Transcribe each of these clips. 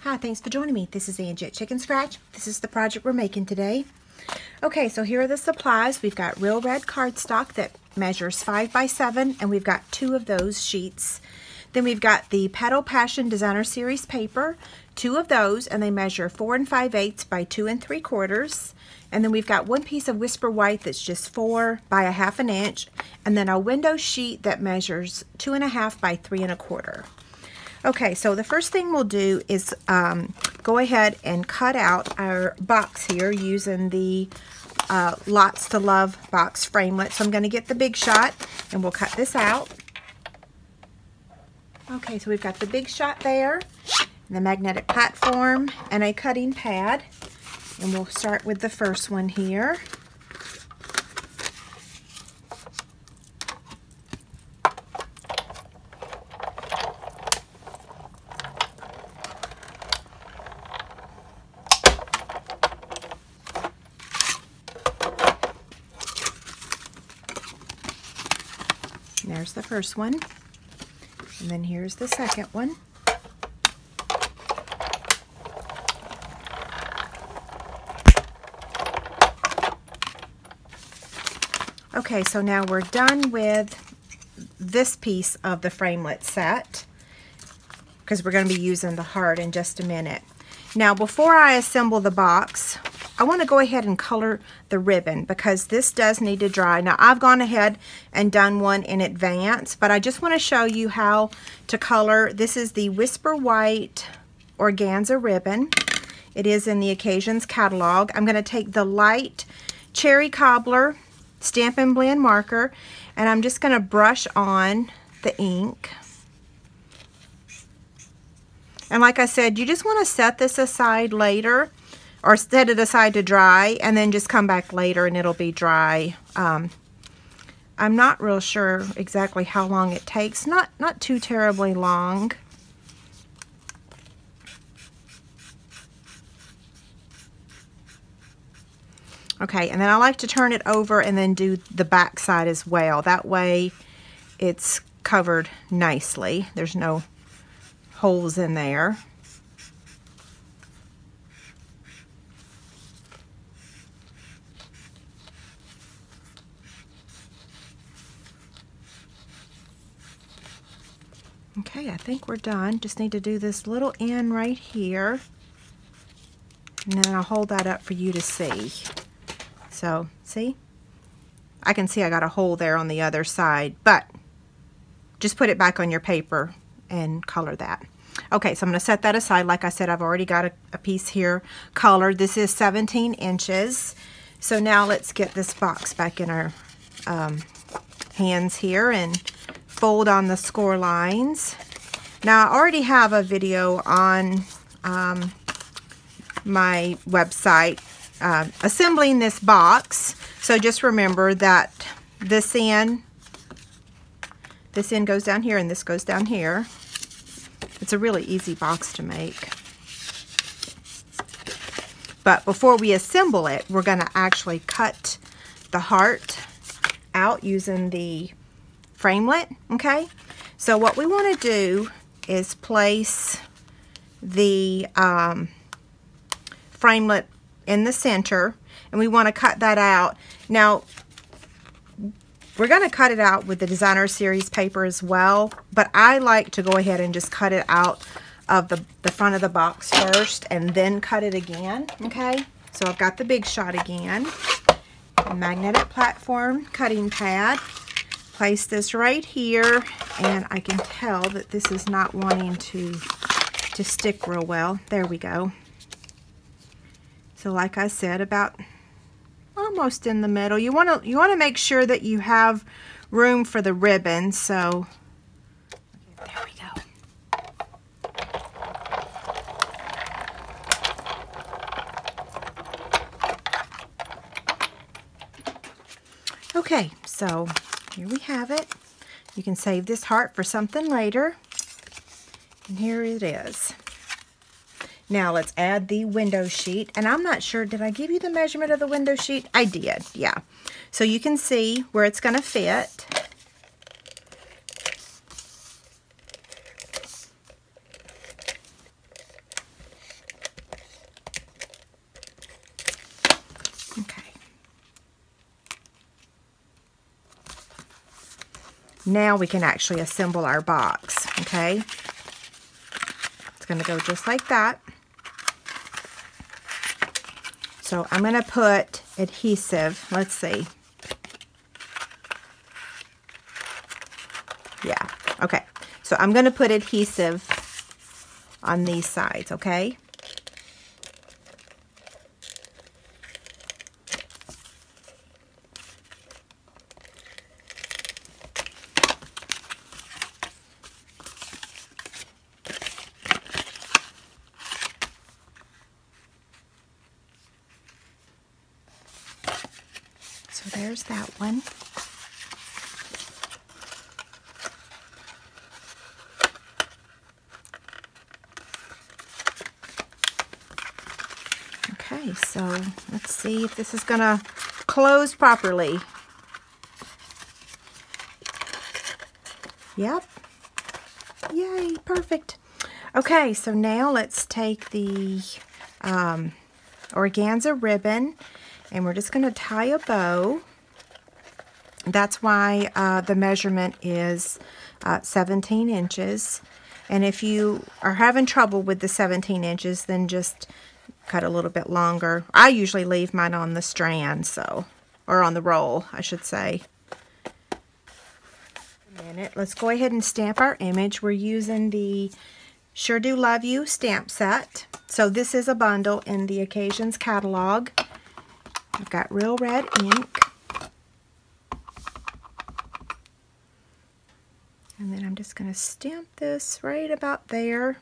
Hi, thanks for joining me. This is Angie at Chicken Scratch. This is the project we're making today. Okay, so here are the supplies. We've got Real Red cardstock that measures 5 by 7, and we've got 2 of those sheets. Then we've got the Petal Passion Designer Series paper, 2 of those, and they measure 4 5/8 by 2 3/4. And then we've got 1 piece of Whisper White that's just 4 by 1/2 inch, and then a window sheet that measures 2 1/2 by 3 1/4. Okay, so the first thing we'll do is go ahead and cut out our box here using the Lots to Love box framelit. So I'm going to get the Big Shot and we'll cut this out. Okay, so we've got the Big Shot there, the magnetic platform, and a cutting pad. And we'll start with the first one here. There's the first one, and then here's the second one. Okay, so now we're done with this piece of the framelit set because we're going to be using the heart in just a minute. Now, before I assemble the box, I want to go ahead and color the ribbon because this does need to dry. Now, I've gone ahead and done one in advance, but I just want to show you how to color. This is the Whisper White organza ribbon. It is in the Occasions catalog. I'm going to take the light Cherry Cobbler Stampin' Blend marker, and I'm just going to brush on the ink. And like I said, you just want to set this aside later, or set it aside to dry, and then just come back later and it'll be dry. I'm not real sure exactly how long it takes. Not too terribly long. Okay, and then I like to turn it over and then do the back side as well. That way it's covered nicely. There's no holes in there. Okay, I think we're done. Just need to do this little end right here. And then I'll hold that up for you to see. So, see? I can see I got a hole there on the other side, but just put it back on your paper and color that. Okay, so I'm going to set that aside. Like I said, I've already got a piece here colored. This is 17 inches. So now let's get this box back in our hands here and fold on the score lines. Now, I already have a video on my website assembling this box. So just remember that this end goes down here and this goes down here. It's a really easy box to make. But before we assemble it, we're going to actually cut the heart out using the framelit. Okay, so what we want to do is place the framelit in the center, and we want to cut that out. Now, we're going to cut it out with the Designer Series paper as well, but I like to go ahead and just cut it out of the front of the box first and then cut it again. Okay, so I've got the Big Shot again, a magnetic platform cutting pad. Place this right here, and I can tell that this is not wanting to stick real well. There we go. So like I said, about almost in the middle. You want to make sure that you have room for the ribbon. So there we go. Okay, so here we have it. You can save this heart for something later. And here it is. Now let's add the window sheet. And I'm not sure, did I give you the measurement of the window sheet? I did, yeah. So you can see where it's going to fit. Okay. Now we can actually assemble our box, okay? It's going to go just like that. So I'm going to put adhesive. Let's see. Yeah, okay. So I'm going to put adhesive on these sides, okay? So there's that one. Okay, so let's see if this is gonna close properly. Yep. Yay, perfect. Okay, so now let's take the organza ribbon and we're just gonna tie a bow. That's why the measurement is 17 inches. And if you are having trouble with the 17 inches, then just cut a little bit longer. I usually leave mine on the strand, so, or on the roll, I should say. A minute. Let's go ahead and stamp our image. We're using the Sure Do Love You stamp set. So this is a bundle in the Occasions catalog. I've got Real Red ink. And then I'm just going to stamp this right about there.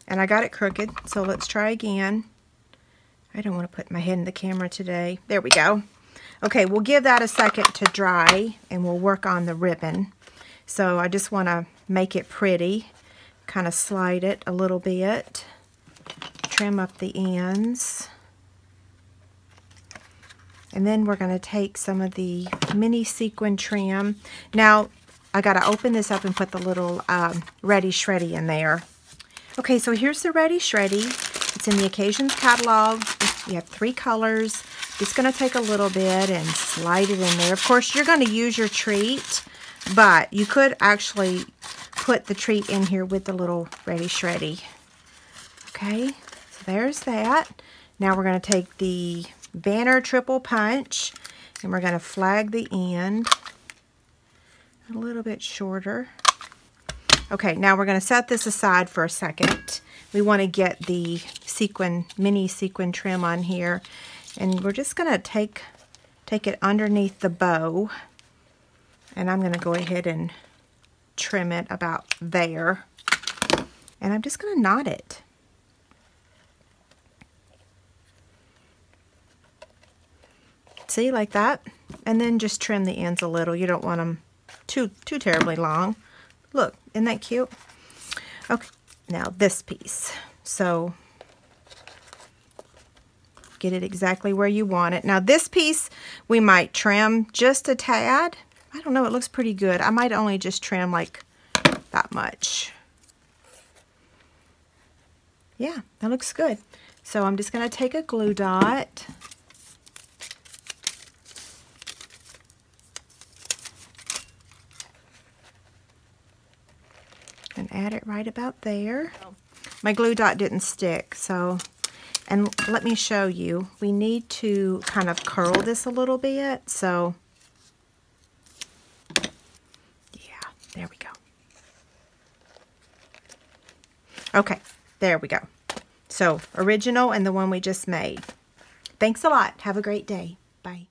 And I got it crooked, so let's try again. I don't want to put my head in the camera today. There we go. Okay, we'll give that a second to dry, and we'll work on the ribbon. So I just want to make it pretty. Kind of slide it a little bit. Trim up the ends. And then we're going to take some of the mini sequin trim. Now, I got to open this up and put the little Ready Shreddy in there. Okay, so here's the Ready Shreddy. It's in the Occasions catalog. You have 3 colors. Just going to take a little bit and slide it in there. Of course, you're going to use your treat, but you could actually put the treat in here with the little Ready Shreddy. Okay, so there's that. Now we're going to take the Banner Triple Punch, and we're going to flag the end a little bit shorter. Okay, now we're going to set this aside for a second. We want to get the sequin, mini sequin trim on here. And we're just going to take it underneath the bow. And I'm going to go ahead and trim it about there. And I'm just going to knot it. See, like that. And then just trim the ends a little. You don't want them too terribly long. Look, isn't that cute? Okay, now this piece. So get it exactly where you want it. Now this piece we might trim just a tad. I don't know, it looks pretty good. I might only just trim like that much. Yeah, that looks good. So I'm just going to take a glue dot. And add it right about there. My glue dot didn't stick, so, and let me show you. We need to kind of curl this a little bit, so, yeah, there we go. Okay, there we go. So, original and the one we just made. Thanks a lot. Have a great day. Bye.